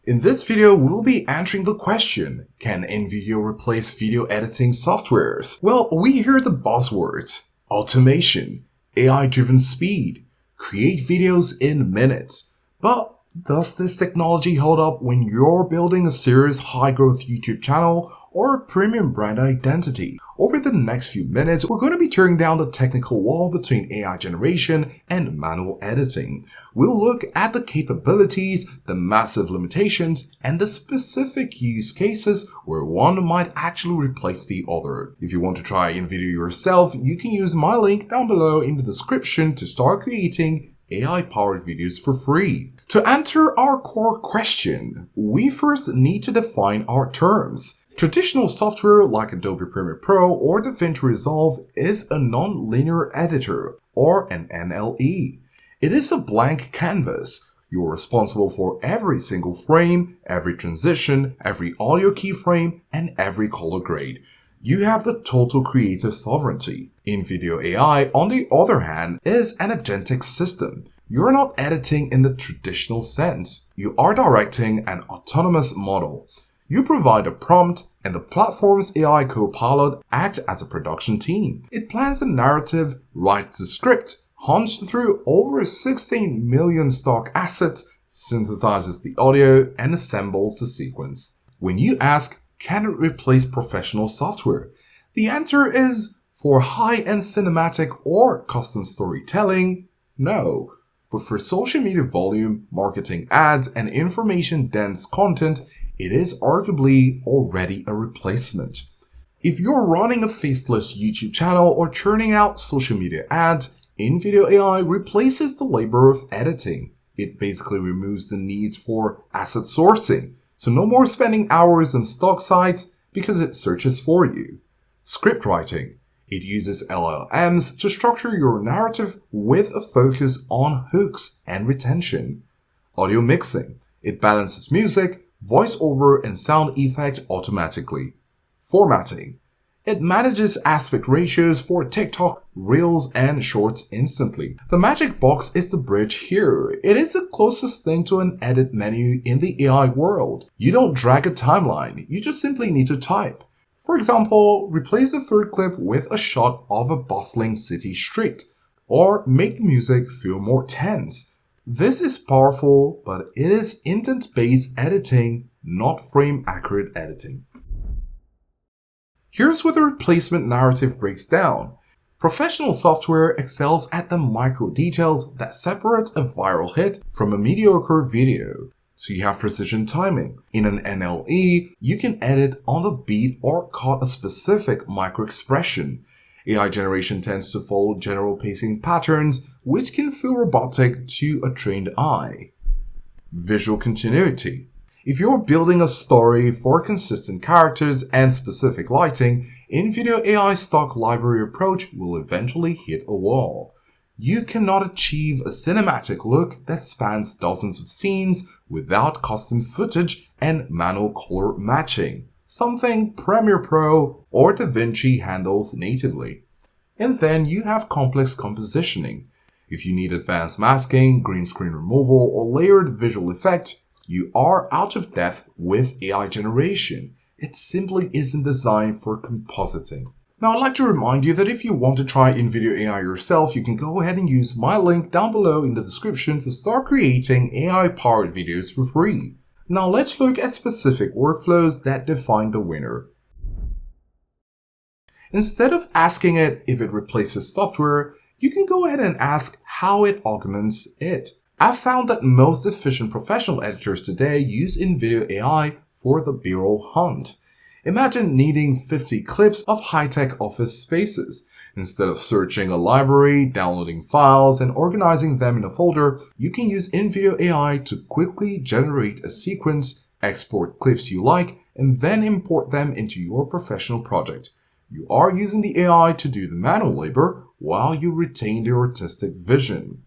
In this video, we'll be answering the question, can InVideo replace video editing softwares? Well, we hear the buzzwords, automation, AI-driven speed, create videos in minutes. But does this technology hold up when you're building a serious high-growth YouTube channel or a premium brand identity? Over the next few minutes, we're going to be tearing down the technical wall between AI generation and manual editing. We'll look at the capabilities, the massive limitations, and the specific use cases where one might actually replace the other. If you want to try InVideo yourself, you can use my link down below in the description to start creating AI-powered videos for free. To answer our core question, we first need to define our terms. Traditional software like Adobe Premiere Pro or DaVinci Resolve is a non-linear editor, or an NLE. It is a blank canvas. You're responsible for every single frame, every transition, every audio keyframe, and every color grade. You have the total creative sovereignty. InVideo AI, on the other hand, is an agentic system. You're not editing in the traditional sense. You are directing an autonomous model. You provide a prompt, and the platform's AI co-pilot acts as a production team. It plans the narrative, writes the script, hunts through over 16 million stock assets, synthesizes the audio, and assembles the sequence. When you ask, can it replace professional software? The answer is, for high-end cinematic or custom storytelling, no. But for social media volume, marketing ads, and information-dense content, it is arguably already a replacement. If you're running a faceless YouTube channel or churning out social media ads, InVideo AI replaces the labor of editing. It basically removes the needs for asset sourcing, so no more spending hours on stock sites because it searches for you. Script writing. It uses LLMs to structure your narrative with a focus on hooks and retention. Audio mixing. It balances music, voiceover, and sound effects automatically. Formatting. It manages aspect ratios for TikTok, Reels, and Shorts instantly. The magic box is the bridge here. It is the closest thing to an edit menu in the AI world. You don't drag a timeline, you just simply need to type. For example, replace the third clip with a shot of a bustling city street, or make the music feel more tense. This is powerful, but it is intent-based editing, not frame-accurate editing. Here's where the replacement narrative breaks down. Professional software excels at the micro details that separate a viral hit from a mediocre video. So you have precision timing. In an NLE, you can edit on the beat or cut a specific micro-expression. AI generation tends to follow general pacing patterns, which can feel robotic to a trained eye. Visual continuity. If you're building a story for consistent characters and specific lighting, InVideo AI's stock library approach will eventually hit a wall. You cannot achieve a cinematic look that spans dozens of scenes without custom footage and manual color matching, something Premiere Pro or DaVinci handles natively. And then you have complex compositioning. If you need advanced masking, green screen removal, or layered visual effects, you are out of depth with AI generation. It simply isn't designed for compositing. Now, I'd like to remind you that if you want to try InVideo AI yourself, you can go ahead and use my link down below in the description to start creating AI-powered videos for free. Now, let's look at specific workflows that define the winner. Instead of asking it if it replaces software, you can go ahead and ask how it augments it. I've found that most efficient professional editors today use InVideo AI for the B-roll hunt. Imagine needing 50 clips of high-tech office spaces. Instead of searching a library, downloading files, and organizing them in a folder, you can use InVideo AI to quickly generate a sequence, export clips you like, and then import them into your professional project. You are using the AI to do the manual labor while you retain the artistic vision.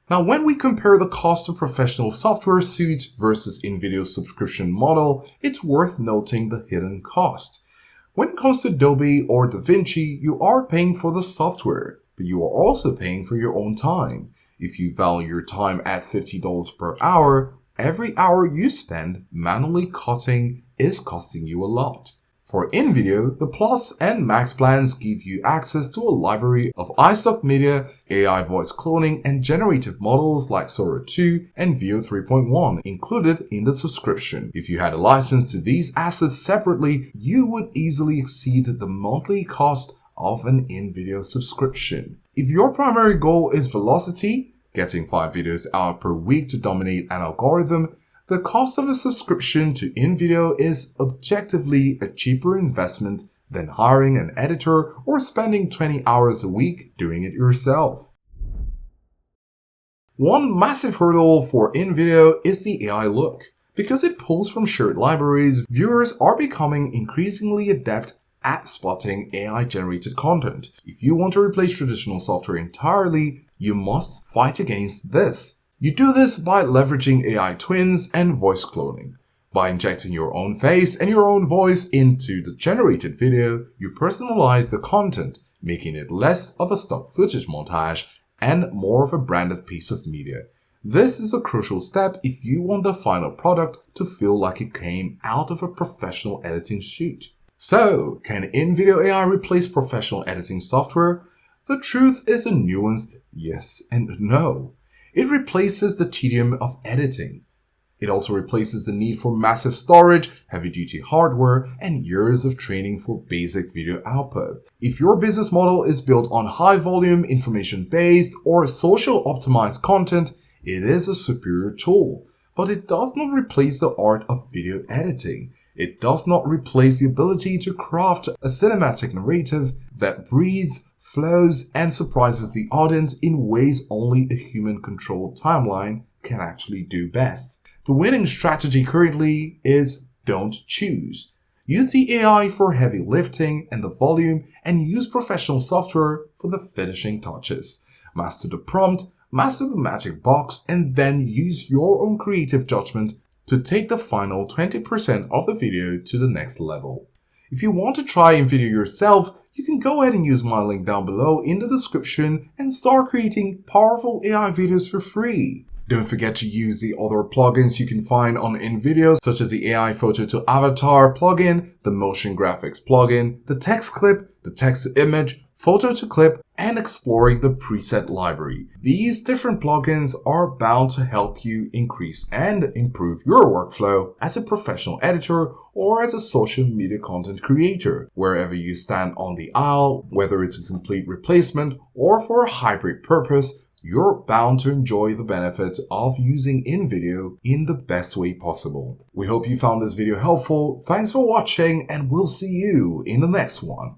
Now, when we compare the cost of professional software suites versus InVideo's subscription model, it's worth noting the hidden cost. When it comes to Adobe or DaVinci, you are paying for the software, but you are also paying for your own time. If you value your time at $50 per hour, every hour you spend manually cutting is costing you a lot. For InVideo, the Plus and Max plans give you access to a library of iStock media, AI voice cloning, and generative models like Sora 2 and Veo 3.1 included in the subscription. If you had a license to these assets separately, you would easily exceed the monthly cost of an InVideo subscription. If your primary goal is velocity, getting 5 videos out per week to dominate an algorithm, the cost of a subscription to InVideo is objectively a cheaper investment than hiring an editor or spending 20 hours a week doing it yourself. One massive hurdle for InVideo is the AI look. Because it pulls from shared libraries, viewers are becoming increasingly adept at spotting AI-generated content. If you want to replace traditional software entirely, you must fight against this. You do this by leveraging AI twins and voice cloning. By injecting your own face and your own voice into the generated video, you personalize the content, making it less of a stock footage montage and more of a branded piece of media. This is a crucial step if you want the final product to feel like it came out of a professional editing shoot. So, can InVideo AI replace professional editing software? The truth is a nuanced yes and no. It replaces the tedium of editing. It also replaces the need for massive storage, heavy-duty hardware, and years of training for basic video output. If your business model is built on high-volume, information-based, or social-optimized content, it is a superior tool. But it does not replace the art of video editing. It does not replace the ability to craft a cinematic narrative that breathes, flows, and surprises the audience in ways only a human-controlled timeline can actually do best. The winning strategy currently is don't choose. Use the AI for heavy lifting and the volume, and use professional software for the finishing touches. Master the prompt, master the magic box, and then use your own creative judgment to take the final 20% of the video to the next level. If you want to try InVideo yourself, you can go ahead and use my link down below in the description and start creating powerful AI videos for free. Don't forget to use the other plugins you can find on InVideo, such as the AI Photo to Avatar plugin, the Motion Graphics plugin, the Text Clip, the Text to Image, Photo to Clip, and exploring the preset library. These different plugins are bound to help you increase and improve your workflow as a professional editor or as a social media content creator. Wherever you stand on the aisle, whether it's a complete replacement or for a hybrid purpose, you're bound to enjoy the benefits of using InVideo in the best way possible. We hope you found this video helpful. Thanks for watching, and we'll see you in the next one.